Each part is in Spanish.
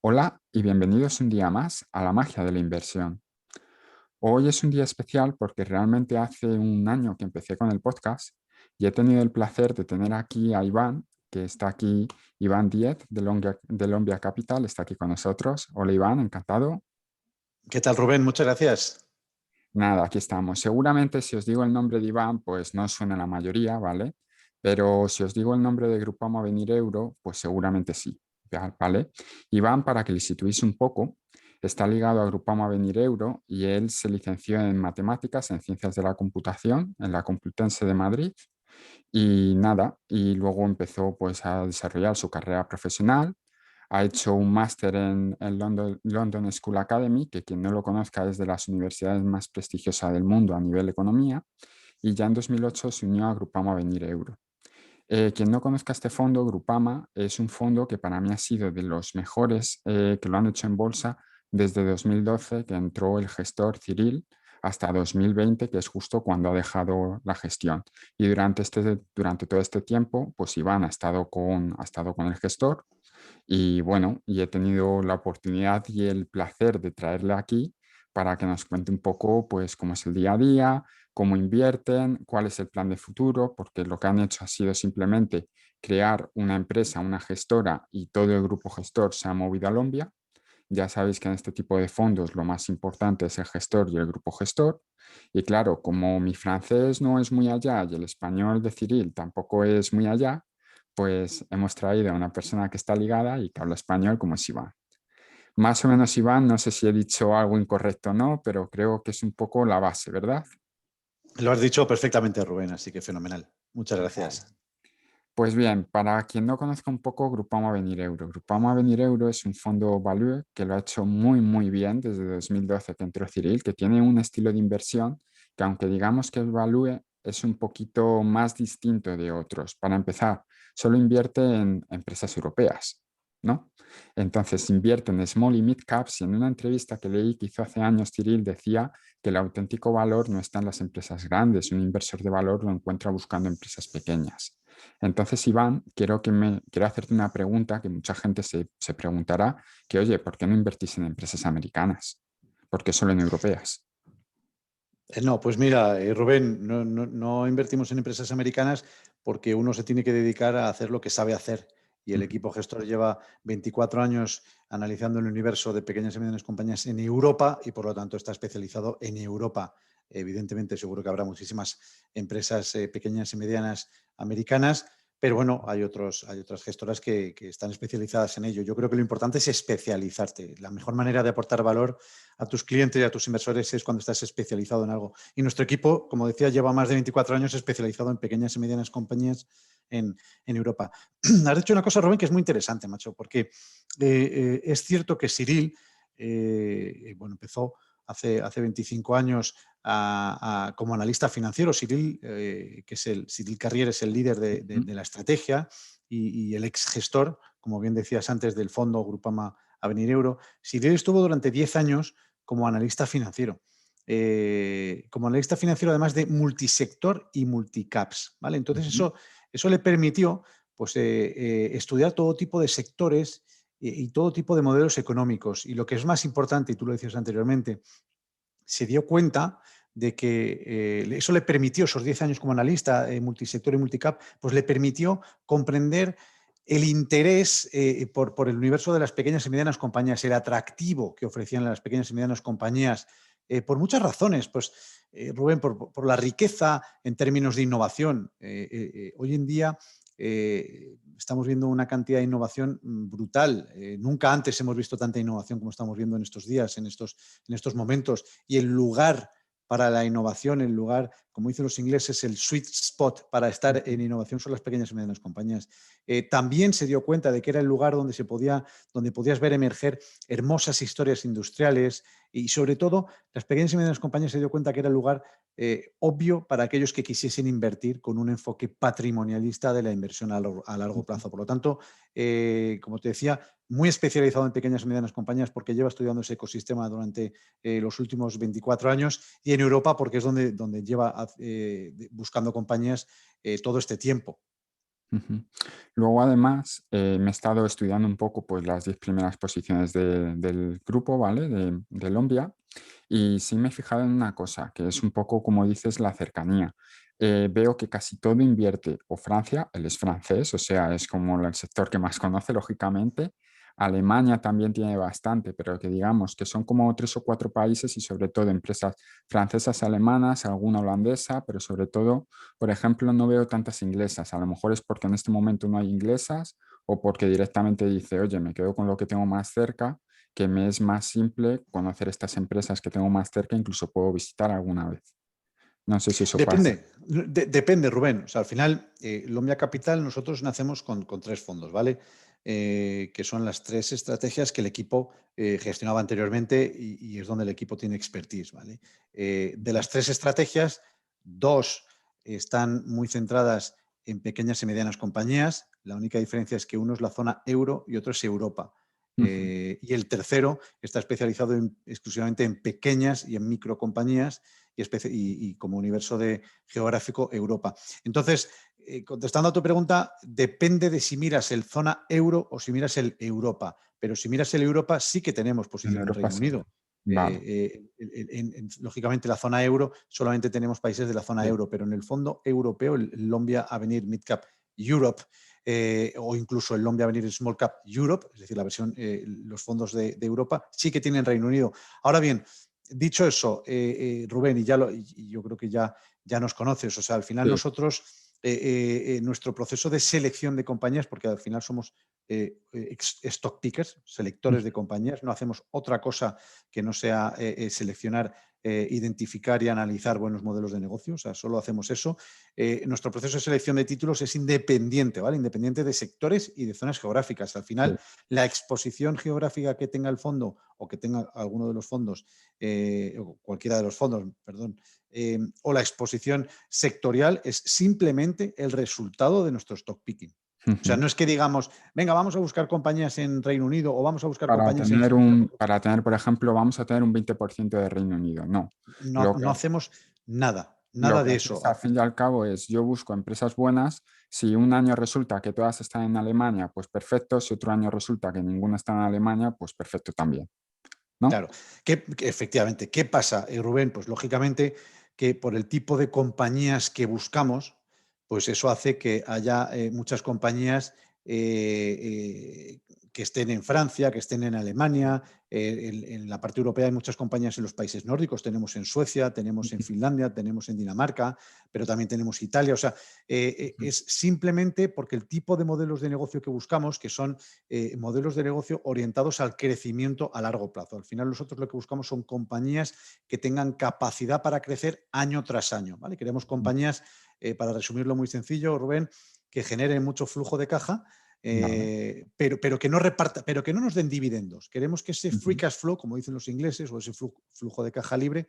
Hola y bienvenidos un día más a la magia de la inversión. Hoy es un día especial porque realmente hace un año que empecé con el podcast y he tenido el placer de tener aquí a Iván, que está aquí, Iván Diez de Lombia Capital, está aquí con nosotros. Hola Iván, encantado. ¿Qué tal, Rubén? Muchas gracias. Nada, aquí estamos. Seguramente si os digo el nombre de Iván, pues no os suena la mayoría, ¿vale? Pero si os digo el nombre de Grupamo Avenir Euro, pues seguramente sí, ¿vale? Iván, para que le situéis un poco, está ligado a Grupamo Avenir Euro y él se licenció en matemáticas, en ciencias de la computación, en la Complutense de Madrid y nada, y luego empezó pues a desarrollar su carrera profesional. Ha hecho un máster en London School Academy, que quien no lo conozca es de las universidades más prestigiosas del mundo a nivel economía, y ya en 2008 se unió a Grupama Avenir Euro. Quien no conozca este fondo, Grupama, es un fondo que para mí ha sido de los mejores que lo han hecho en bolsa desde 2012, que entró el gestor Cyril, hasta 2020, que es justo cuando ha dejado la gestión. Y durante todo este tiempo, pues Iván ha estado con el gestor y bueno, y he tenido la oportunidad y el placer de traerle aquí para que nos cuente un poco, pues, cómo es el día a día, cómo invierten, cuál es el plan de futuro, porque lo que han hecho ha sido simplemente crear una empresa, una gestora y todo el grupo gestor se ha movido a Lombia. Ya sabéis que en este tipo de fondos lo más importante es el gestor y el grupo gestor. Y claro, como mi francés no es muy allá y el español de Cyril tampoco es muy allá, pues hemos traído a una persona que está ligada y que habla español como es Iván. Más o menos Iván, no sé si he dicho algo incorrecto o no, pero creo que es un poco la base, ¿verdad? Lo has dicho perfectamente, Rubén, así que fenomenal. Muchas Vale. gracias. Pues bien, para quien no conozca un poco Grupamo Avenir Euro. Grupamo Avenir Euro es un fondo value que lo ha hecho muy, muy bien desde 2012 que entró Cyril, que tiene un estilo de inversión que aunque digamos que el value es un poquito más distinto de otros. Para empezar, solo invierte en empresas europeas, ¿no? Entonces invierte en small y mid caps y en una entrevista que leí que hizo hace años Cyril decía que el auténtico valor no está en las empresas grandes, un inversor de valor lo encuentra buscando empresas pequeñas. Entonces, Iván, quiero hacerte una pregunta que mucha gente se preguntará, que oye, ¿por qué no invertís en empresas americanas? ¿Por qué solo en europeas? No, pues mira, Rubén, no invertimos en empresas americanas porque uno se tiene que dedicar a hacer lo que sabe hacer. Y el equipo gestor lleva 24 años analizando el universo de pequeñas y medianas compañías en Europa y por lo tanto está especializado en Europa. Evidentemente, seguro que habrá muchísimas empresas pequeñas y medianas americanas, pero bueno, hay otras gestoras que están especializadas en ello. Yo creo que lo importante es especializarte. La mejor manera de aportar valor a tus clientes y a tus inversores es cuando estás especializado en algo. Y nuestro equipo, como decía, lleva más de 24 años especializado en pequeñas y medianas compañías en Europa. Has dicho una cosa, Rubén, que es muy interesante, macho, porque es cierto que Cyril, bueno, empezó hace 25 años como analista financiero. Cyril, Cyril Carrier es el líder de la estrategia y el ex gestor, como bien decías antes, del fondo Grupama Avenir Euro. Cyril estuvo durante 10 años como analista financiero. Como analista financiero además de multisector y multicaps, ¿vale? Entonces eso le permitió pues, estudiar todo tipo de sectores y todo tipo de modelos económicos. Y lo que es más importante, y tú lo decías anteriormente, se dio cuenta de que eso le permitió, esos 10 años como analista multisector y multicap, pues le permitió comprender el interés por el universo de las pequeñas y medianas compañías, el atractivo que ofrecían las pequeñas y medianas compañías, por muchas razones. Pues, Rubén, por la riqueza en términos de innovación. Hoy en día estamos viendo una cantidad de innovación brutal. Nunca antes hemos visto tanta innovación como estamos viendo en estos días, en estos momentos. Y el lugar para la innovación, el lugar, como dicen los ingleses, el sweet spot para estar en innovación son las pequeñas y medianas compañías. También se dio cuenta de que era el lugar donde podías ver emerger hermosas historias industriales y sobre todo las pequeñas y medianas compañías se dio cuenta que era el lugar obvio para aquellos que quisiesen invertir con un enfoque patrimonialista de la inversión a largo plazo. Por lo tanto, como te decía, muy especializado en pequeñas y medianas compañías porque lleva estudiando ese ecosistema durante los últimos 24 años y en Europa porque es donde lleva buscando compañías todo este tiempo. Ujú. Luego, además, me he estado estudiando un poco pues, las 10 primeras posiciones del grupo, ¿vale? De Lombia. Y sí me he fijado en una cosa, que es un poco, como dices, la cercanía. Veo que casi todo invierte, o Francia, él es francés, o sea, es como el sector que más conoce, lógicamente. Alemania también tiene bastante, pero que digamos que son como 3 o 4 países y sobre todo empresas francesas, alemanas, alguna holandesa, pero sobre todo, por ejemplo, no veo tantas inglesas. A lo mejor es porque en este momento no hay inglesas o porque directamente dice, oye, me quedo con lo que tengo más cerca, que me es más simple conocer estas empresas que tengo más cerca, incluso puedo visitar alguna vez. No sé si eso pasa. Depende, Rubén. O sea, al final, Lomia Capital, nosotros nacemos con tres fondos, ¿vale? Que son las tres estrategias que el equipo gestionaba anteriormente y es donde el equipo tiene expertise, ¿vale? De las tres estrategias, dos están muy centradas en pequeñas y medianas compañías. La única diferencia es que uno es la zona euro y otro es Europa. Ujú. Y el tercero está especializado exclusivamente en pequeñas y en microcompañías y como universo geográfico Europa. Entonces, contestando a tu pregunta, depende de si miras el zona euro o si miras el Europa. Pero si miras el Europa, sí que tenemos En posición en Europa Reino sí. Unido. Vale. Lógicamente, la zona euro, solamente tenemos países de la zona Sí. euro, pero en el fondo europeo, el Lombia Avenir Midcap Europe, o incluso el Lombia Avenir Small Cap Europe, es decir, la versión, los fondos de Europa, sí que tienen Reino Unido. Ahora bien, dicho eso, Rubén, y yo creo que ya nos conoces, o sea, al final Sí. nosotros, nuestro proceso de selección de compañías, porque al final somos stock pickers, selectores de compañías, no hacemos otra cosa que no sea seleccionar, identificar y analizar buenos modelos de negocio, o sea, solo hacemos eso. Nuestro proceso de selección de títulos es independiente, ¿vale? Independiente de sectores y de zonas geográficas. Al Sí. final, la exposición geográfica que tenga el fondo o que tenga alguno de los fondos, o cualquiera de los fondos, perdón, o la exposición sectorial es simplemente el resultado de nuestro stock picking. O sea, Ujú. no es que digamos, venga, vamos a buscar compañías en Reino Unido o vamos a buscar Para compañías en tener Francia. para tener, por ejemplo, vamos a tener un 20% de Reino Unido. No. No, Lo no que, hacemos nada, lo nada que de haces eso. al fin y al cabo es, yo busco empresas buenas. Si un año resulta que todas están en Alemania, pues perfecto. Si otro año resulta que ninguna está en Alemania, pues perfecto también, ¿no? Claro, efectivamente, ¿qué pasa, Rubén? Pues lógicamente que por el tipo de compañías que buscamos, pues eso hace que haya muchas compañías que estén en Francia, que estén en Alemania, en la parte europea hay muchas compañías en los países nórdicos, tenemos en Suecia, tenemos en Ujú. Finlandia, tenemos en Dinamarca, pero también tenemos Italia. O sea, Ujú. es simplemente porque el tipo de modelos de negocio que buscamos, que son modelos de negocio orientados al crecimiento a largo plazo. Al final nosotros lo que buscamos son compañías que tengan capacidad para crecer año tras año. ¿Vale? Queremos compañías, para resumirlo muy sencillo, Rubén, que generen mucho flujo de caja, Vale. pero que no reparta, pero que no nos den dividendos. Queremos que ese free Ujú. cash flow, como dicen los ingleses, o ese flujo de caja libre,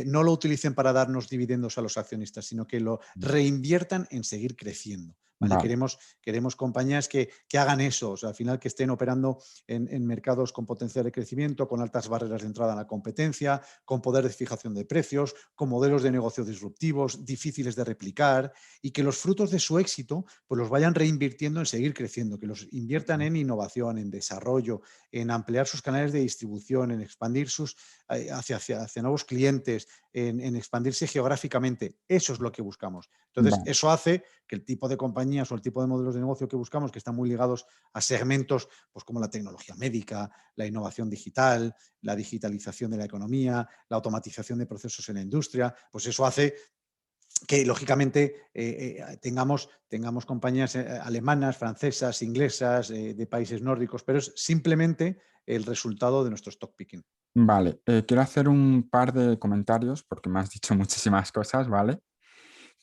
no lo utilicen para darnos dividendos a los accionistas, sino que lo reinviertan en seguir creciendo. ¿Vale? Vale. Queremos compañías que hagan eso, o sea, al final que estén operando en mercados con potencial de crecimiento, con altas barreras de entrada a la competencia, con poder de fijación de precios, con modelos de negocio disruptivos, difíciles de replicar, y que los frutos de su éxito pues los vayan reinvirtiendo en seguir creciendo, que los inviertan en innovación, en desarrollo, en ampliar sus canales de distribución, en expandir hacia nuevos clientes, en expandirse geográficamente. Eso es lo que buscamos. Entonces, Vale. eso hace que el tipo de compañías o el tipo de modelos de negocio que buscamos, que están muy ligados a segmentos pues como la tecnología médica, la innovación digital, la digitalización de la economía, la automatización de procesos en la industria, pues eso hace que lógicamente tengamos compañías alemanas, francesas, inglesas, de países nórdicos, pero es simplemente el resultado de nuestro stock picking. Vale, quiero hacer un par de comentarios porque me has dicho muchísimas cosas, ¿vale?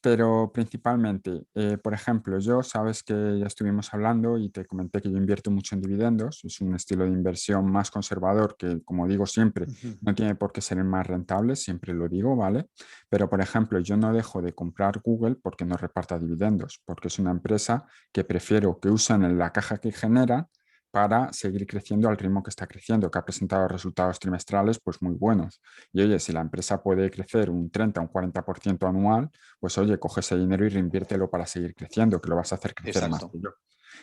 Pero principalmente, por ejemplo, yo sabes que ya estuvimos hablando y te comenté que yo invierto mucho en dividendos. Es un estilo de inversión más conservador que, como digo siempre, no tiene por qué ser el más rentable, siempre lo digo, ¿vale? Pero, por ejemplo, yo no dejo de comprar Google porque no reparta dividendos, porque es una empresa que prefiero que usen en la caja que genera para seguir creciendo al ritmo que está creciendo, que ha presentado resultados trimestrales pues muy buenos. Y oye, si la empresa puede crecer un 30, un 40% anual, pues oye, coge ese dinero y reinviértelo para seguir creciendo, que lo vas a hacer crecer más Exacto, que yo.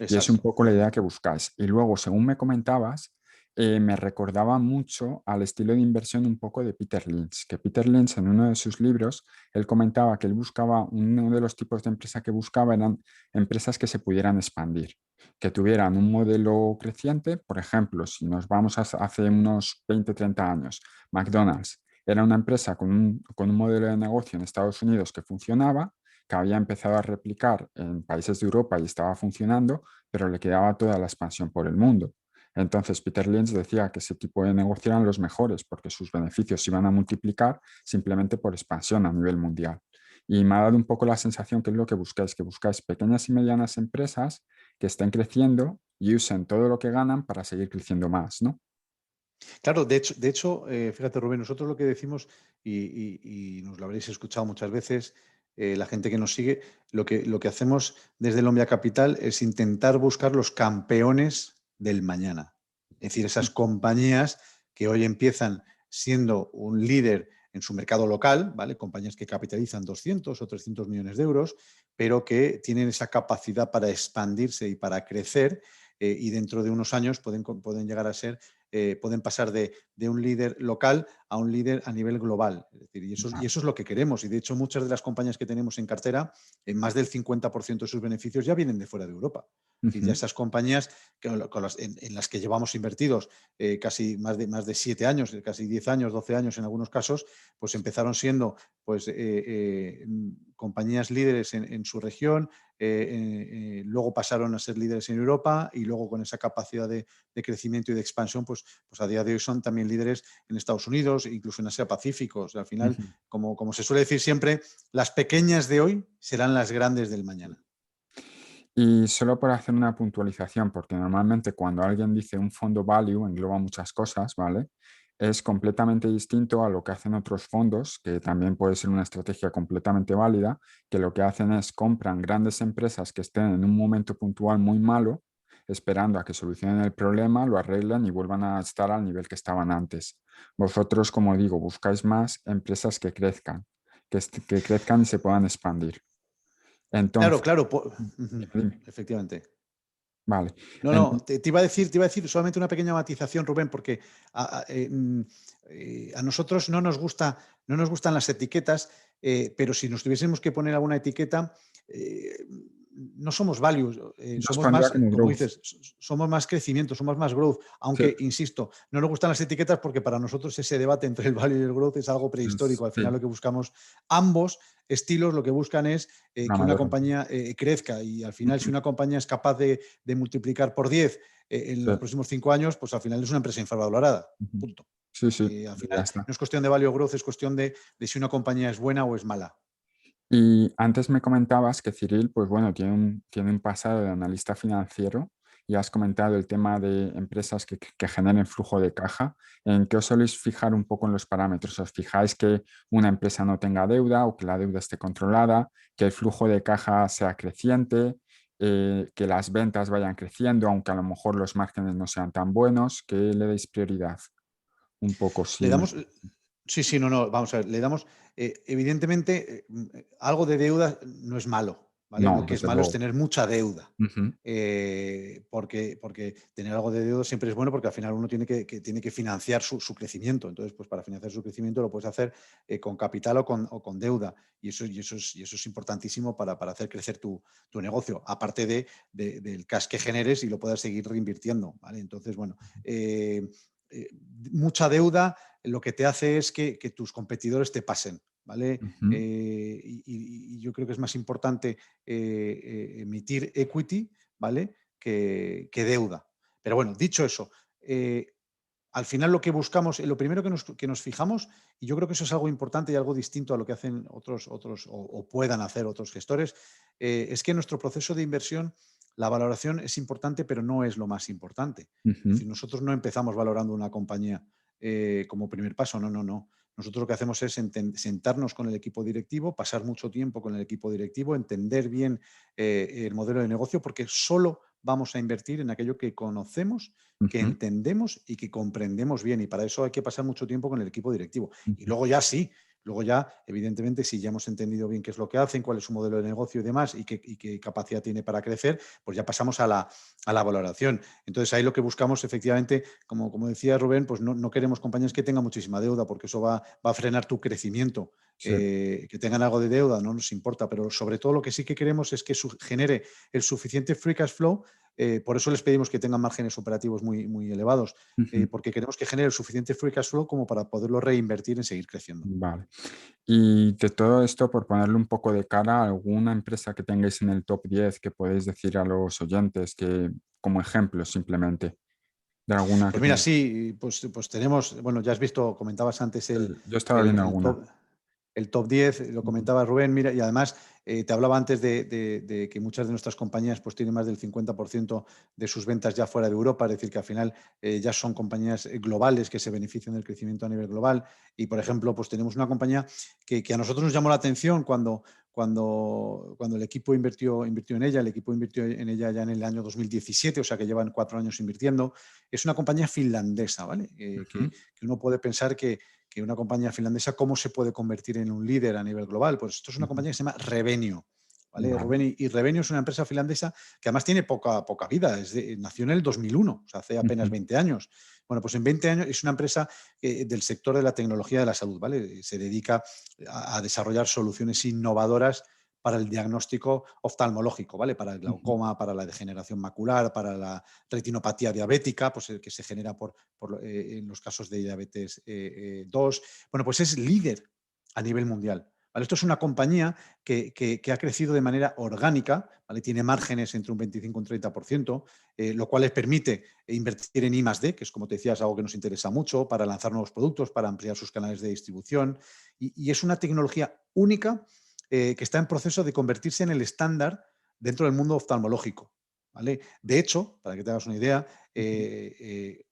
Y es un exacto. poco la idea que buscáis. Y luego, según me comentabas, me recordaba mucho al estilo de inversión un poco de Peter Lynch, que Peter Lynch en uno de sus libros, él comentaba que él buscaba, uno de los tipos de empresa que buscaba eran empresas que se pudieran expandir, que tuvieran un modelo creciente. Por ejemplo, si nos vamos a hace unos 20, 30 años, McDonald's era una empresa con un modelo de negocio en Estados Unidos que funcionaba, que había empezado a replicar en países de Europa y estaba funcionando, pero le quedaba toda la expansión por el mundo. Entonces, Peter Lynch decía que ese tipo de negocio eran los mejores porque sus beneficios se iban a multiplicar simplemente por expansión a nivel mundial. Y me ha dado un poco la sensación que es lo que buscáis pequeñas y medianas empresas que estén creciendo y usen todo lo que ganan para seguir creciendo más, ¿no? Claro, de hecho, fíjate, Rubén, nosotros lo que decimos, y nos lo habréis escuchado muchas veces, la gente que nos sigue, lo que hacemos desde el Omnia Capital es intentar buscar los campeones del mañana. Es decir, esas compañías que hoy empiezan siendo un líder en su mercado local, ¿vale? Compañías que capitalizan 200 o 300 millones de euros, pero que tienen esa capacidad para expandirse y para crecer, y dentro de unos años pueden llegar a ser pueden pasar de un líder local a un líder a nivel global. Es decir, y eso es lo que queremos. Y de hecho, muchas de las compañías que tenemos en cartera, más del 50% de sus beneficios ya vienen de fuera de Europa. Es decir, ya Ujú. esas compañías en las que llevamos invertidos casi más de 7 años, casi 10 años, 12 años en algunos casos, pues empezaron siendo pues, compañías líderes en su región, luego pasaron a ser líderes en Europa y luego con esa capacidad de crecimiento y de expansión, pues a día de hoy son también líderes en Estados Unidos, incluso en Asia Pacífico. O sea, al final, Ujú. como se suele decir siempre, las pequeñas de hoy serán las grandes del mañana. Y solo para hacer una puntualización, porque normalmente cuando alguien dice un fondo value engloba muchas cosas, ¿vale? Es completamente distinto a lo que hacen otros fondos, que también puede ser una estrategia completamente válida, que lo que hacen es compran grandes empresas que estén en un momento puntual muy malo, esperando a que solucionen el problema, lo arreglen y vuelvan a estar al nivel que estaban antes. Vosotros, como digo, buscáis más empresas que crezcan, que crezcan y se puedan expandir. Claro, Entonces, claro, dime, dime. efectivamente. Vale. No, no, Entonces, te iba a decir solamente una pequeña matización, Rubén, porque a nosotros no nos gustan las etiquetas, pero si nos tuviésemos que poner alguna etiqueta, eh, no somos values, yo os somos pondría más, como como growth. dices, somos más crecimiento, somos más growth, Sí, aunque, insisto, no nos gustan las etiquetas porque para nosotros ese debate entre el value y el growth es algo prehistórico. Al final sí, lo que buscamos, ambos estilos lo que buscan es una que una mayor compañía crezca, y al final si rentabilidad. una compañía es capaz de multiplicar por 10 en Sí, los próximos 5 años, pues al final es una empresa infravalorada. ujú. Punto. Sí, sí, Al ya final está. no es cuestión de value growth, es cuestión de si una compañía es buena o es mala. Y antes me comentabas que Cyril, pues bueno, tiene un pasado de analista financiero y has comentado el tema de empresas que generen flujo de caja. ¿En qué os soléis fijar un poco en los parámetros? ¿Os fijáis que una empresa no tenga deuda o que la deuda esté controlada, que el flujo de caja sea creciente, que las ventas vayan creciendo, aunque a lo mejor los márgenes no sean tan buenos? ¿Qué le dais prioridad? Un poco, Le sí. damos, sí, sí, no, no, vamos a ver, le damos, evidentemente, algo de deuda no es malo, ¿vale? Lo No, que es desde malo es luego. tener mucha deuda. Ujú. Porque tener algo de deuda siempre es bueno, porque al final uno tiene que financiar su crecimiento. Entonces, pues para financiar su crecimiento lo puedes hacer con capital o con deuda. Y eso es importantísimo para hacer crecer tu negocio, aparte del cash que generes y lo puedas seguir reinvirtiendo, ¿vale? Entonces, bueno, eh, eh, mucha deuda lo que te hace es que tus competidores te pasen, ¿vale? Ujú. Y yo creo que es más importante emitir equity, ¿vale? Que deuda. Pero bueno, dicho eso, al final lo que buscamos, lo primero que nos fijamos, y yo creo que eso es algo importante y algo distinto a lo que hacen otros o puedan hacer otros gestores, es que en nuestro proceso de inversión la valoración es importante, pero no es lo más importante. Es Ujú. decir, nosotros no empezamos valorando una compañía como primer paso, no, no, no. Nosotros lo que hacemos es sentarnos con el equipo directivo, pasar mucho tiempo con el equipo directivo, entender bien el modelo de negocio, porque solo vamos a invertir en aquello que conocemos, que Ujú, entendemos y que comprendemos bien. Y para eso hay que pasar mucho tiempo con el equipo directivo. Y ujú. luego ya sí, luego ya, evidentemente, si ya hemos entendido bien qué es lo que hacen, cuál es su modelo de negocio y demás, y qué capacidad tiene para crecer, pues ya pasamos a la valoración. Entonces ahí lo que buscamos, efectivamente, como decía Rubén, pues no queremos compañías que tengan muchísima deuda, porque eso va a frenar tu crecimiento. Sí. Que tengan algo de deuda no nos importa, pero sobre todo lo que sí que queremos es que genere el suficiente free cash flow. Por eso les pedimos que tengan márgenes operativos muy elevados, Ujú. porque queremos que genere el suficiente free cash flow como para poderlo reinvertir en seguir creciendo. Vale. Y de todo esto, por ponerle un poco de cara, ¿alguna empresa que tengáis en el top 10 que podéis decir a los oyentes que, como ejemplo simplemente, de alguna que Pues mira, tenga? sí, pues tenemos, bueno, ya has visto, comentabas antes Yo estaba el, viendo el alguna. top, el top 10, lo Ujú. comentaba Rubén, mira, y además te hablaba antes de que muchas de nuestras compañías pues tienen más del 50% de sus ventas ya fuera de Europa, es decir, que al final ya son compañías globales que se benefician del crecimiento a nivel global. Y, por ejemplo, pues tenemos una compañía que a nosotros nos llamó la atención cuando el equipo invirtió en ella. El equipo invirtió en ella ya en el año 2017, o sea que llevan 4 años invirtiendo. Es una compañía finlandesa, ¿vale? Ujú. Que uno puede pensar que una compañía finlandesa, ¿cómo se puede convertir en un líder a nivel global? Pues esto es una Ujú. compañía que se llama Revenio. ¿Vale, Vale. Rubén? Y Revenio es una empresa finlandesa que además tiene poca vida. Nació en el 2001, o sea, hace apenas Ujú. 20 años. Bueno, pues en 20 años es una empresa del sector de la tecnología de la salud, ¿vale? Se dedica a desarrollar soluciones innovadoras para el diagnóstico oftalmológico, ¿vale? Para el Ujú. glaucoma, para la degeneración macular, para la retinopatía diabética, pues el que se genera en los casos de diabetes 2. Bueno, pues es líder a nivel mundial. ¿Vale? Esto es una compañía que ha crecido de manera orgánica, ¿vale? Tiene márgenes entre un 25 y un 30%, lo cual les permite invertir en I+D, que es, como te decías, algo que nos interesa mucho, para lanzar nuevos productos, para ampliar sus canales de distribución. Y es una tecnología única que está en proceso de convertirse en el estándar dentro del mundo oftalmológico. ¿Vale? De hecho, para que te hagas una idea, Ujú.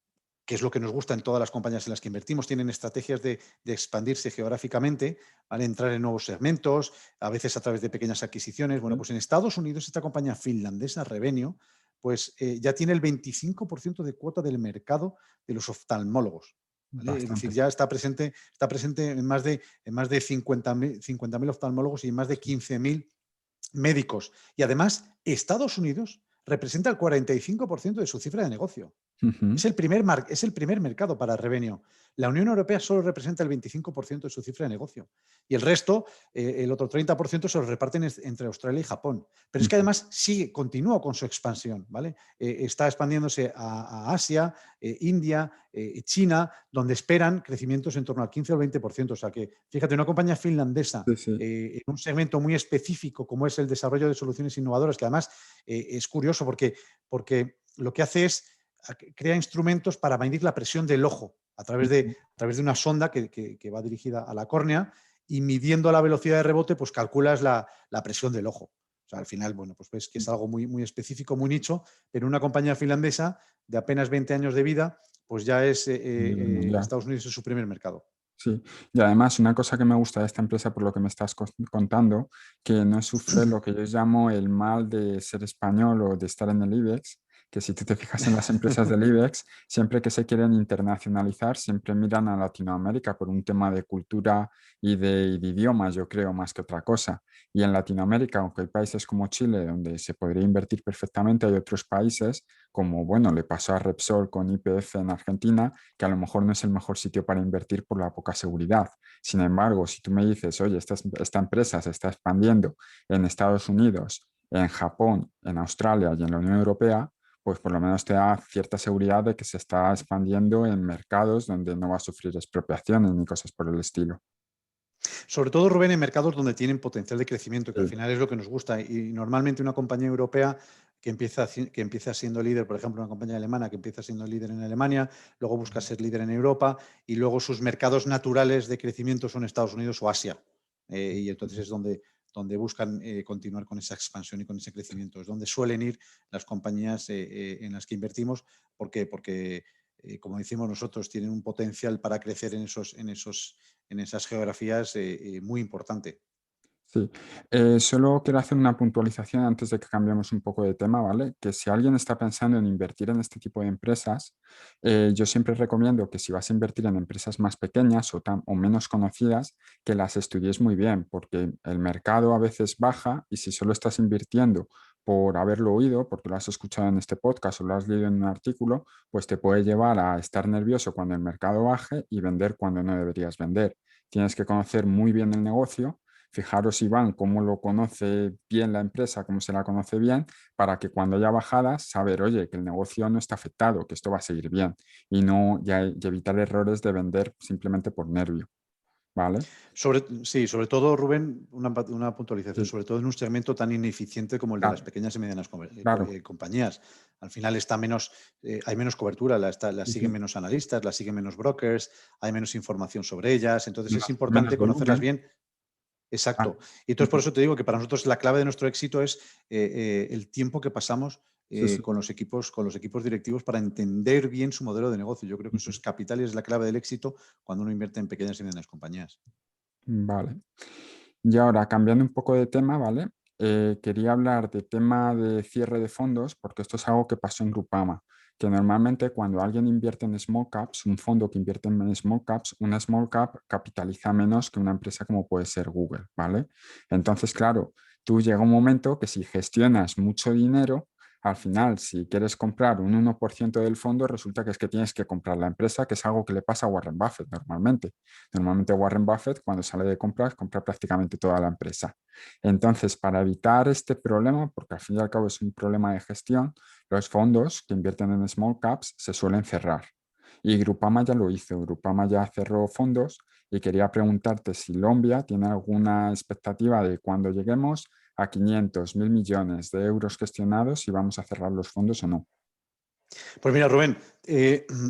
que es lo que nos gusta en todas las compañías en las que invertimos, tienen estrategias de expandirse geográficamente, ¿vale? Entrar en nuevos segmentos, a veces a través de pequeñas adquisiciones. Bueno, Sí. pues en Estados Unidos esta compañía finlandesa, Revenio, pues ya tiene el 25% de cuota del mercado de los oftalmólogos. ¿Vale? Es decir, Bastante. ya está presente en más de 50.000 oftalmólogos y en más de Sí. 15.000 médicos. Y además, Estados Unidos representa el 45% de su cifra de negocio. Ujú. Es el primer mercado para Revenio. La Unión Europea solo representa el 25% de su cifra de negocio. Y el resto, el otro 30%, se lo reparten entre Australia y Japón. Pero es que Ujú. además continúa con su expansión. ¿Vale? Está expandiéndose a Asia, India, China, donde esperan crecimientos en torno al 15 o al 20%. O sea que, fíjate, una compañía finlandesa Sí, sí. en un segmento muy específico como es el desarrollo de soluciones innovadoras, que además es curioso porque lo que hace es crea instrumentos para medir la presión del ojo Ujú. a través de una sonda que va dirigida a la córnea, y midiendo la velocidad de rebote, pues calculas la presión del ojo. O sea, al final, bueno, pues ves que es algo muy específico, muy nicho, pero una compañía finlandesa de apenas 20 años de vida, pues ya A nivel mundial. Estados Unidos es su primer mercado. Sí, y además una cosa que me gusta de esta empresa, por lo que me estás contando, que no sufre lo que yo llamo el mal de ser español o de estar en el IBEX, que si tú te fijas en las empresas del IBEX, siempre que se quieren internacionalizar, siempre miran a Latinoamérica por un tema de cultura y de idiomas, yo creo, más que otra cosa. Y en Latinoamérica, aunque hay países como Chile, donde se podría invertir perfectamente, hay otros países, como, bueno, le pasó a Repsol con YPF en Argentina, que a lo mejor no es el mejor sitio para invertir por la poca seguridad. Sin embargo, si tú me dices, oye, esta empresa se está expandiendo en Estados Unidos, en Japón, en Australia y en la Unión Europea, pues por lo menos te da cierta seguridad de que se está expandiendo en mercados donde no va a sufrir expropiaciones ni cosas por el estilo. Sobre todo, Rubén, en mercados donde tienen potencial de crecimiento, que al Sí. final es lo que nos gusta. Y normalmente una compañía europea que empieza siendo líder, por ejemplo, una compañía alemana que empieza siendo líder en Alemania, luego busca ser líder en Europa, y luego sus mercados naturales de crecimiento son Estados Unidos o Asia. Y entonces es donde buscan continuar con esa expansión y con ese crecimiento. Es donde suelen ir las compañías en las que invertimos. ¿Por qué? Porque, como decimos nosotros, tienen un potencial para crecer en esas geografías muy importante. Sí, solo quiero hacer una puntualización antes de que cambiemos un poco de tema, ¿vale? Que si alguien está pensando en invertir en este tipo de empresas, yo siempre recomiendo que si vas a invertir en empresas más pequeñas o menos conocidas, que las estudies muy bien, porque el mercado a veces baja y si solo estás invirtiendo por haberlo oído, porque lo has escuchado en este podcast o lo has leído en un artículo, pues te puede llevar a estar nervioso cuando el mercado baje y vender cuando no deberías vender. Tienes que conocer muy bien el negocio. Fijaros, Iván, cómo lo conoce bien la empresa, cómo se la conoce bien, para que cuando haya bajadas, saber, oye, que el negocio no está afectado, que esto va a seguir bien y no y evitar errores de vender simplemente por nervio, ¿vale? Sí, sobre todo, Rubén, una puntualización, Sí, sobre todo en un segmento tan ineficiente como el de las claro, pequeñas y medianas claro. compañías. Al final está menos, hay menos cobertura, la siguen Ujú. menos analistas, la siguen menos brokers, hay menos información sobre ellas, entonces es Menos importante conocerlas volumen. bien. Ah, Exacto. Y entonces por ujú. eso te digo que para nosotros la clave de nuestro éxito es el tiempo que pasamos Sí, sí. con los equipos directivos para entender bien su modelo de negocio. Yo creo que eso Ujú. es capital y es la clave del éxito cuando uno invierte en pequeñas y medianas compañías. Vale. Y ahora, cambiando un poco de tema, ¿vale? Quería hablar de tema de cierre de fondos, porque esto es algo que pasó en Grupama, que normalmente cuando alguien invierte en small caps, un fondo que invierte en small caps, una small cap capitaliza menos que una empresa como puede ser Google, ¿vale? Entonces, claro, tú llega un momento que si gestionas mucho dinero, al final, si quieres comprar un 1% del fondo, resulta que es que tienes que comprar la empresa, que es algo que le pasa a Warren Buffett normalmente. Normalmente Warren Buffett cuando sale de compras compra prácticamente toda la empresa. Entonces, para evitar este problema, porque al fin y al cabo es un problema de gestión, los fondos que invierten en small caps se suelen cerrar. Y Grupama ya lo hizo. Grupama ya cerró fondos y quería preguntarte si Lombia tiene alguna expectativa de cuando lleguemos a 500, 1.000 millones de euros gestionados si vamos a cerrar los fondos o no. Pues mira, Rubén,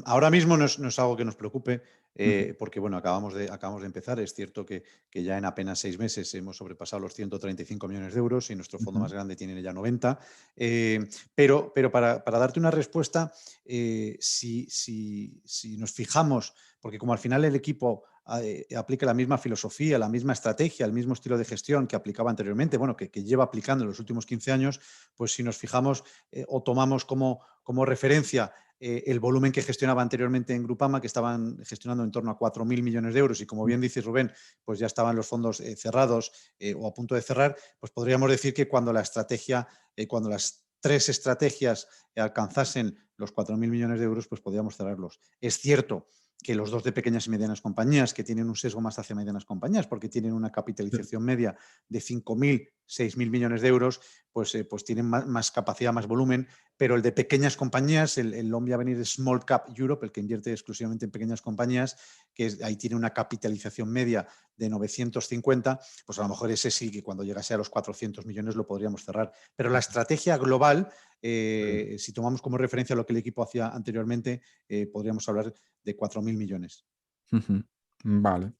ahora mismo no es algo que nos preocupe, Ujú, porque bueno, acabamos de empezar. Es cierto que ya en apenas 6 meses hemos sobrepasado los 135 millones de euros y nuestro fondo ujú, más grande tiene ya 90. Pero para darte una respuesta, si nos fijamos, porque como al final el equipo aplica la misma filosofía, la misma estrategia, el mismo estilo de gestión que aplicaba anteriormente, bueno, que lleva aplicando en los últimos 15 años, pues si nos fijamos o tomamos como referencia el volumen que gestionaba anteriormente en Grupama, que estaban gestionando en torno a 4.000 millones de euros y como bien dices Rubén, pues ya estaban los fondos cerrados o a punto de cerrar, pues podríamos decir que cuando la estrategia, cuando las tres estrategias alcanzasen los 4.000 millones de euros, pues podríamos cerrarlos. Es cierto que los dos de pequeñas y medianas compañías, que tienen un sesgo más hacia medianas compañías, porque tienen una sí, capitalización media de 5.000, 6.000 millones de euros, pues tienen más capacidad, más volumen, pero el de pequeñas compañías, el Lombia Venir Small Cap Europe, el que invierte exclusivamente en pequeñas compañías, ahí tiene una capitalización media de 950, pues a lo mejor ese sí que cuando llegase a los 400 millones lo podríamos cerrar. Pero la estrategia global, si tomamos como referencia lo que el equipo hacía anteriormente, podríamos hablar de 4.000 millones. ujú. Vale.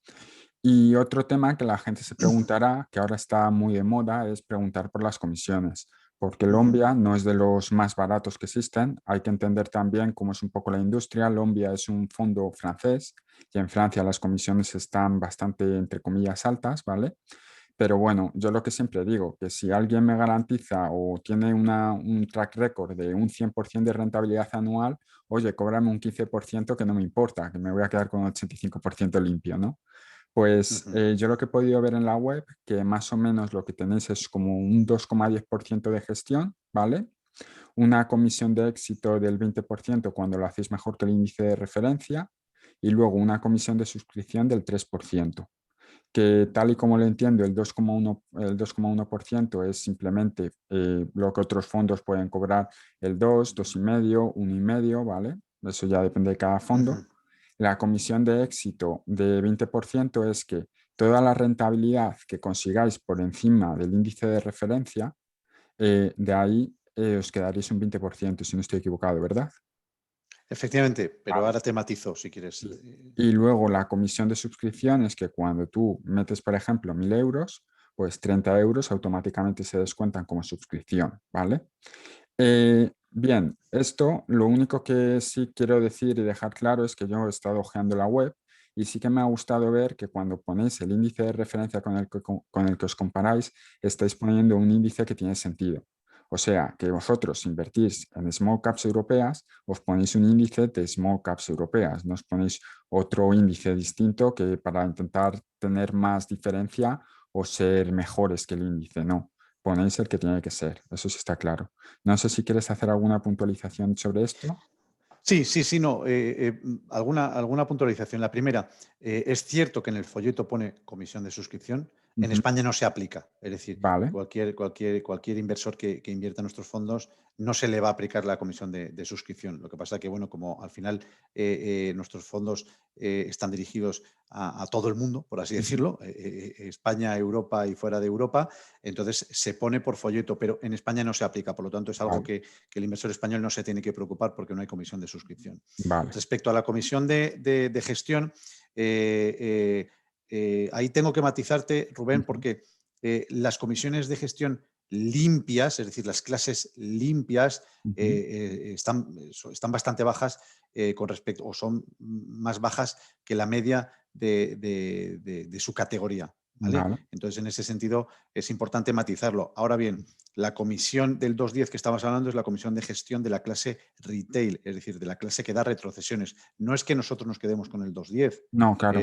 Y otro tema que la gente se preguntará, que ahora está muy de moda, es preguntar por las comisiones, porque Ujú. Lombia no es de los más baratos que existen. Hay que entender también cómo es un poco la industria. Lombia es un fondo francés y en Francia las comisiones están bastante, entre comillas, altas, ¿vale? Pero bueno, yo lo que siempre digo, que si alguien me garantiza o tiene un track record de un 100% de rentabilidad anual, oye, cóbrame un 15% que no me importa, que me voy a quedar con un 85% limpio, ¿no? Pues Ujú. yo lo que he podido ver en la web, que más o menos lo que tenéis es como un 2,10% de gestión, ¿vale? Una comisión de éxito del 20% cuando lo hacéis mejor que el índice de referencia y luego una comisión de suscripción del 3%, que tal y como lo entiendo, el 2,1% es simplemente lo que otros fondos pueden cobrar el 2, 2,5, 1,5, ¿vale? Eso ya depende de cada fondo. Ujú. La comisión de éxito de 20% es que toda la rentabilidad que consigáis por encima del índice de referencia, de ahí os quedaréis un 20%, si no estoy equivocado, ¿verdad? Efectivamente, pero Vale. ahora te matizo si quieres. Sí. Y luego la comisión de suscripción es que cuando tú metes, por ejemplo, 1.000 euros, pues 30 euros automáticamente se descuentan como suscripción, ¿vale? Bien, esto lo único que sí quiero decir y dejar claro es que yo he estado hojeando la web Y sí que me ha gustado ver que cuando ponéis el índice de referencia con el que os comparáis, estáis poniendo un índice que tiene sentido. O sea, que vosotros invertís en small caps europeas, os ponéis un índice de small caps europeas, no os ponéis otro índice distinto que para intentar tener más diferencia o ser mejores que el índice, no. Ponéis el que tiene que ser, eso sí está claro. No sé si quieres hacer alguna puntualización sobre esto. Sí, sí, sí, no. Alguna puntualización. La primera, es cierto que en el folleto pone comisión de suscripción. En Ujú. España no se aplica. Es decir, Vale, cualquier inversor que invierta en nuestros fondos no se le va a aplicar la comisión de suscripción. Lo que pasa que, bueno, como al final nuestros fondos están dirigidos a todo el mundo, por así ujú, decirlo, España, Europa y fuera de Europa, entonces se pone por folleto, pero en España no se aplica. Por lo tanto, es algo vale, que el inversor español no se tiene que preocupar porque no hay comisión de suscripción. vale. Respecto a la comisión de gestión, ahí tengo que matizarte, Rubén, Ujú. porque las comisiones de gestión limpias, es decir, las clases limpias, Ujú. están bastante bajas con respecto, o son más bajas que la media de su categoría. ¿Vale? Vale, Entonces, en ese sentido, es importante matizarlo. Ahora bien, la comisión del 2.10 que estamos hablando es la comisión de gestión de la clase retail, es decir, de la clase que da retrocesiones. No es que nosotros nos quedemos con el 2.10, no, claro.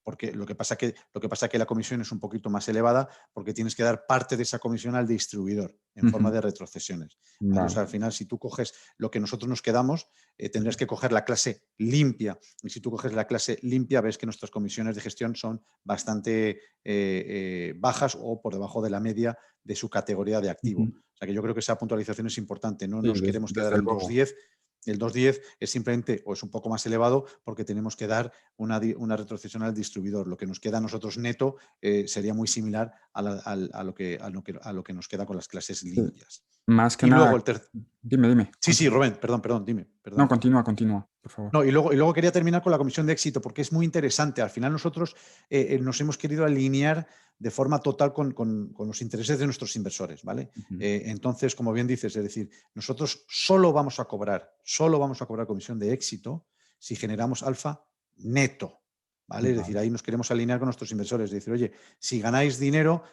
porque lo que pasa que la comisión es un poquito más elevada porque tienes que dar parte de esa comisión al distribuidor en forma Ujú. de retrocesiones. ¿Vale? O Vale. sea, al final, si tú coges lo que nosotros nos quedamos, Ujú. tendrás que coger la clase limpia. Y si tú coges la clase limpia, ves que nuestras comisiones de gestión son bastante bajas o por debajo de la media de su categoría de activo. Ujú. O sea que yo creo que esa puntualización es importante. No Sí, nos queremos quedar desde en el luego. 2.10. El 2.10 es simplemente o es un poco más elevado porque tenemos que dar una retrocesión al distribuidor. Lo que nos queda a nosotros neto sería muy similar a lo que nos queda con las clases Sí. limpias. Más que Y luego nada, el tercer... dime, dime, Sí, sí, continúa. Rubén, perdón, dime, No, perdona. continúa, continúa, por favor. No, y luego quería terminar con la comisión de éxito, porque es muy interesante. Al final nosotros nos hemos querido alinear de forma total con los intereses de nuestros inversores, ¿vale? Ujú. Entonces, como bien dices, es decir, nosotros solo vamos a cobrar comisión de éxito si generamos alfa neto, ¿vale? Es decir, Vale. ahí nos queremos alinear con nuestros inversores, es decir, oye, si ganáis dinero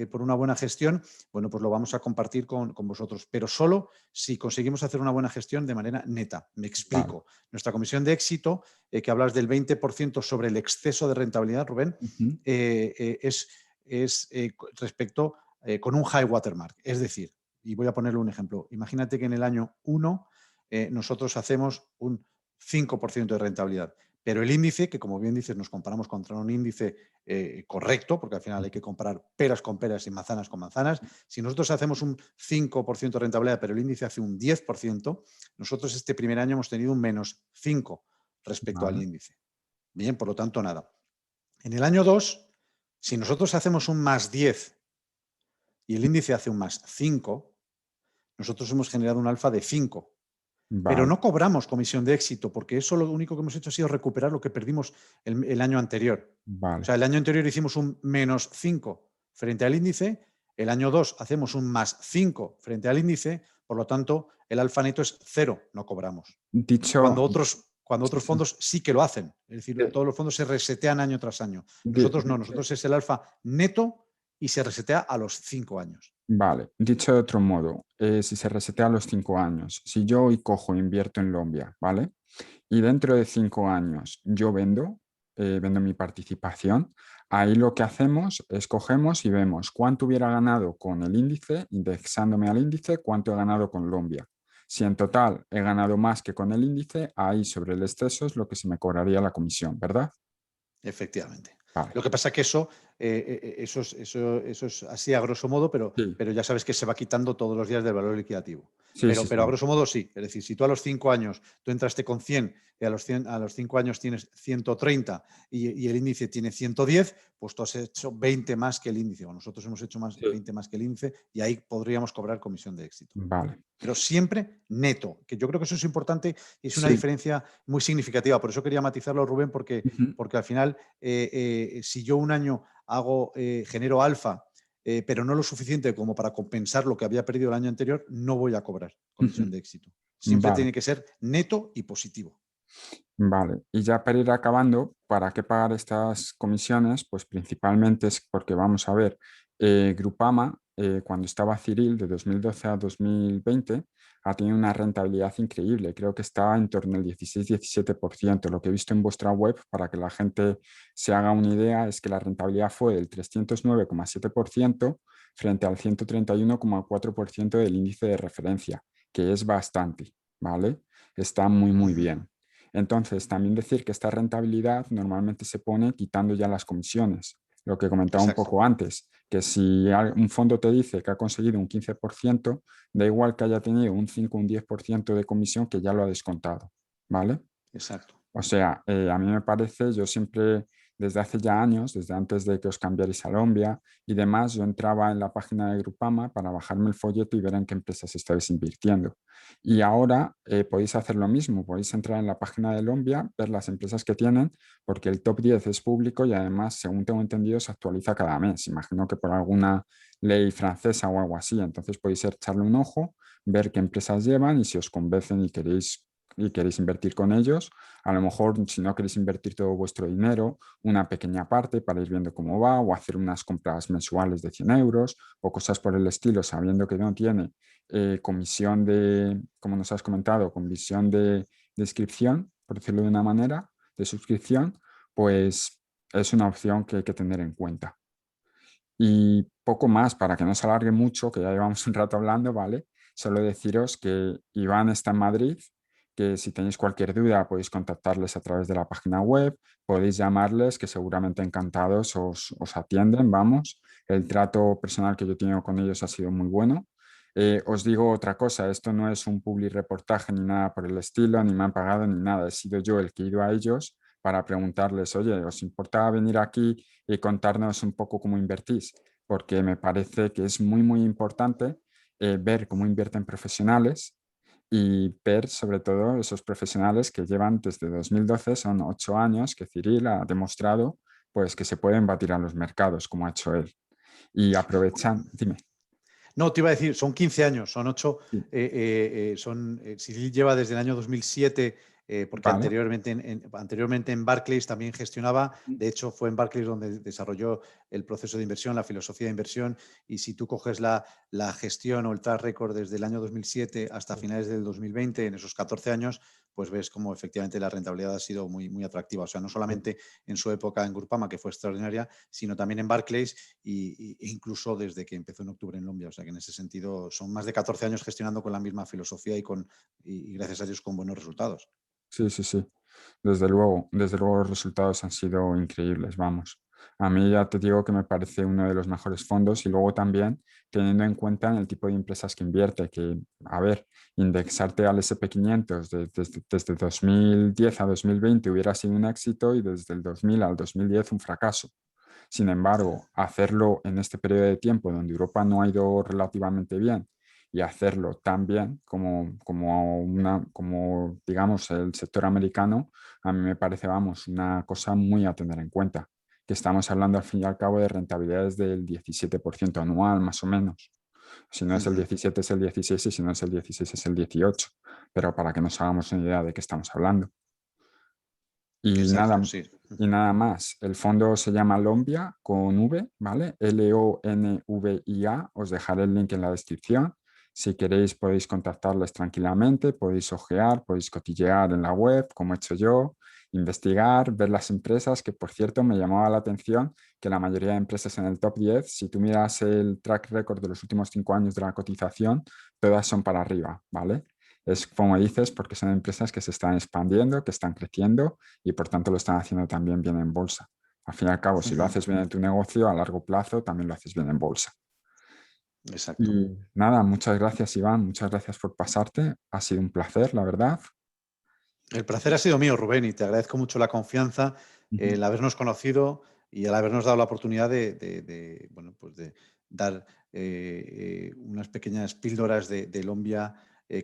por una buena gestión, bueno, pues lo vamos a compartir con vosotros, pero solo si conseguimos hacer una buena gestión de manera neta. Me Vale. explico. Nuestra comisión de éxito, que hablas del 20% sobre el exceso de rentabilidad, Rubén, Ujú. es respecto con un high watermark. Es decir, y voy a ponerle un ejemplo, imagínate que en el año 1 nosotros hacemos un 5% de rentabilidad, pero el índice, que como bien dices, nos comparamos contra un índice correcto, porque al final hay que comparar peras con peras y manzanas con manzanas, si nosotros hacemos un 5% de rentabilidad, pero el índice hace un 10%, nosotros este primer año hemos tenido un -5 respecto al Vale. índice. Bien, por lo tanto, nada. En el año 2, si nosotros hacemos un +10 y el índice hace un +5, nosotros hemos generado un alfa de 5. Pero Vale. no cobramos comisión de éxito, porque eso lo único que hemos hecho ha sido recuperar lo que perdimos el año anterior. O Vale. sea, el año anterior hicimos un -5 frente al índice, el año 2 hacemos un +5 frente al índice, por lo tanto, el alfa neto es 0, no cobramos. Dicho, Cuando otros sí, sí. fondos sí que lo hacen, es decir, Eh, todos los fondos se resetean año tras año. di- Nosotros no, di- nosotros es el alfa neto y se resetea a los 5 años. Vale, dicho de otro modo, si se resetea a los 5 años, si yo hoy cojo e invierto en Lombia, ¿vale? Y dentro de 5 años yo vendo mi participación, ahí lo que hacemos es cogemos y vemos cuánto hubiera ganado con el índice, indexándome al índice, cuánto he ganado con Lombia. Si en total he ganado más que con el índice, ahí sobre el exceso es lo que se me cobraría la comisión, ¿verdad? Efectivamente. Vale. Lo que pasa que eso es así a grosso modo, pero, Sí, pero ya sabes que se va quitando todos los días del valor liquidativo. sí, Pero, sí, pero a sí. grosso modo sí. Es decir, si tú a los 5 años tú entraste con 100 y a los 5 años tienes 130 y el índice tiene 110, pues tú has hecho 20 más que el índice. O nosotros hemos hecho Sí. 20 más que el índice y ahí podríamos cobrar comisión de éxito. Vale. Pero siempre neto, que yo creo que eso es importante y es una Sí. diferencia muy significativa. Por eso quería matizarlo, Rubén, porque, Ujú. porque al final, si yo un año genero alfa, pero no lo suficiente como para compensar lo que había perdido el año anterior, no voy a cobrar comisión Ujú. de éxito. Siempre Vale. tiene que ser neto y positivo. Vale, y ya para ir acabando, ¿para qué pagar estas comisiones? Pues principalmente es porque vamos a ver, Grupama, cuando estaba Cyril de 2012 a 2020, ha tenido una rentabilidad increíble, creo que está en torno al 16-17%. Lo que he visto en vuestra web, para que la gente se haga una idea, es que la rentabilidad fue del 309,7% frente al 131,4% del índice de referencia, que es bastante, ¿vale? Está muy, muy Ujú. bien. Entonces, también decir que esta rentabilidad normalmente se pone quitando ya las comisiones, lo que comentaba un Exacto. poco antes, que si un fondo te dice que ha conseguido un 15%, da igual que haya tenido un 5 o un 10% de comisión que ya lo ha descontado, ¿vale? Exacto. O sea, a mí me parece, yo siempre, desde hace ya años, desde antes de que os cambiarais a Lombia y demás, yo entraba en la página de Grupama para bajarme el folleto y ver en qué empresas estáis invirtiendo. Y ahora podéis hacer lo mismo, podéis entrar en la página de Lombia, ver las empresas que tienen, porque el top 10 es público y además, según tengo entendido, se actualiza cada mes. Imagino que por alguna ley francesa o algo así. Entonces podéis echarle un ojo, ver qué empresas llevan y si os convencen y queréis invertir con ellos. A lo mejor, si no queréis invertir todo vuestro dinero, una pequeña parte para ir viendo cómo va o hacer unas compras mensuales de 100 euros o cosas por el estilo, sabiendo que no tiene comisión de, como nos has comentado, comisión de inscripción, por decirlo de una manera, de suscripción, pues es una opción que hay que tener en cuenta. Y poco más, para que no se alargue mucho, que ya llevamos un rato hablando, ¿vale? Solo deciros que Iván está en Madrid, que si tenéis cualquier duda podéis contactarles a través de la página web, podéis llamarles, que seguramente encantados os atienden, vamos. El trato personal que yo he tenido con ellos ha sido muy bueno. Os digo otra cosa, esto no es un public reportaje ni nada por el estilo, ni me han pagado ni nada, he sido yo el que he ido a ellos para preguntarles, oye, ¿os importa venir aquí y contarnos un poco cómo invertís? Porque me parece que es muy, muy importante ver cómo invierten profesionales y ver sobre todo esos profesionales que llevan desde 2012, son 8 años que Cyril ha demostrado pues que se pueden batir a los mercados como ha hecho él. Y aprovechan, dime. No, te iba a decir, son 15 años, son 8. Sí. Cyril lleva desde el año 2007, porque Vale. anteriormente en Barclays también gestionaba. De hecho, fue en Barclays donde desarrolló el proceso de inversión, la filosofía de inversión. Y si tú coges la gestión o el track record desde el año 2007 hasta finales del 2020, en esos 14 años, pues ves cómo efectivamente la rentabilidad ha sido muy, muy atractiva. O sea, no solamente en su época en Grupama, que fue extraordinaria, sino también en Barclays e incluso desde que empezó en octubre en Lombia. O sea que en ese sentido son más de 14 años gestionando con la misma filosofía y gracias a Dios con buenos resultados. Sí, sí, sí. Desde luego los resultados han sido increíbles, vamos. A mí ya te digo que me parece uno de los mejores fondos y luego también teniendo en cuenta en el tipo de empresas que invierte, que, a ver, indexarte al S&P 500 desde 2010 a 2020 hubiera sido un éxito y desde el 2000 al 2010 un fracaso. Sin embargo, hacerlo en este periodo de tiempo donde Europa no ha ido relativamente bien y hacerlo tan bien como digamos, el sector americano, a mí me parece, vamos, una cosa muy a tener en cuenta, que estamos hablando al fin y al cabo de rentabilidades del 17% anual, más o menos. Si no es el 17 es el 16 y si no es el 16 es el 18, pero para que nos hagamos una idea de qué estamos hablando. Y Exacto, nada, sí. y nada más. El fondo se llama Lombia con V, ¿vale? Lonvia. Os dejaré el link en la descripción. Si queréis podéis contactarles tranquilamente, podéis ojear, podéis cotillear en la web, como he hecho yo, investigar, ver las empresas, que por cierto me llamaba la atención que la mayoría de empresas en el top 10, si tú miras el track record de los últimos 5 años de la cotización, todas son para arriba, ¿vale? Es como dices, porque son empresas que se están expandiendo, que están creciendo y por tanto lo están haciendo también bien en bolsa. Al fin y al cabo, si lo haces bien en tu negocio, a largo plazo también lo haces bien en bolsa. Exacto. Y nada, muchas gracias Iván, muchas gracias por pasarte. Ha sido un placer, la verdad. El placer ha sido mío, Rubén, y te agradezco mucho la confianza, Ujú. el habernos conocido y el habernos dado la oportunidad bueno, pues de dar unas pequeñas píldoras de Lombia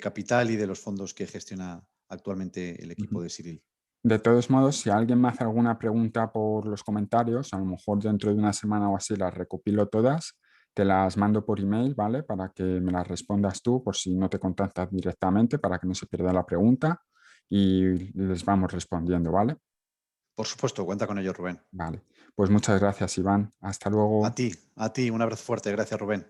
Capital y de los fondos que gestiona actualmente el equipo Ujú. de Cyril. De todos modos, si alguien me hace alguna pregunta por los comentarios, a lo mejor dentro de una semana o así las recopilo todas, te las mando por email, ¿vale? Para que me las respondas tú por si no te contactas directamente, para que no se pierda la pregunta. y les vamos respondiendo, ¿vale? Por supuesto, cuenta con ello, Rubén. Vale. Pues muchas gracias, Iván. Hasta luego. A ti, un abrazo fuerte. Gracias, Rubén.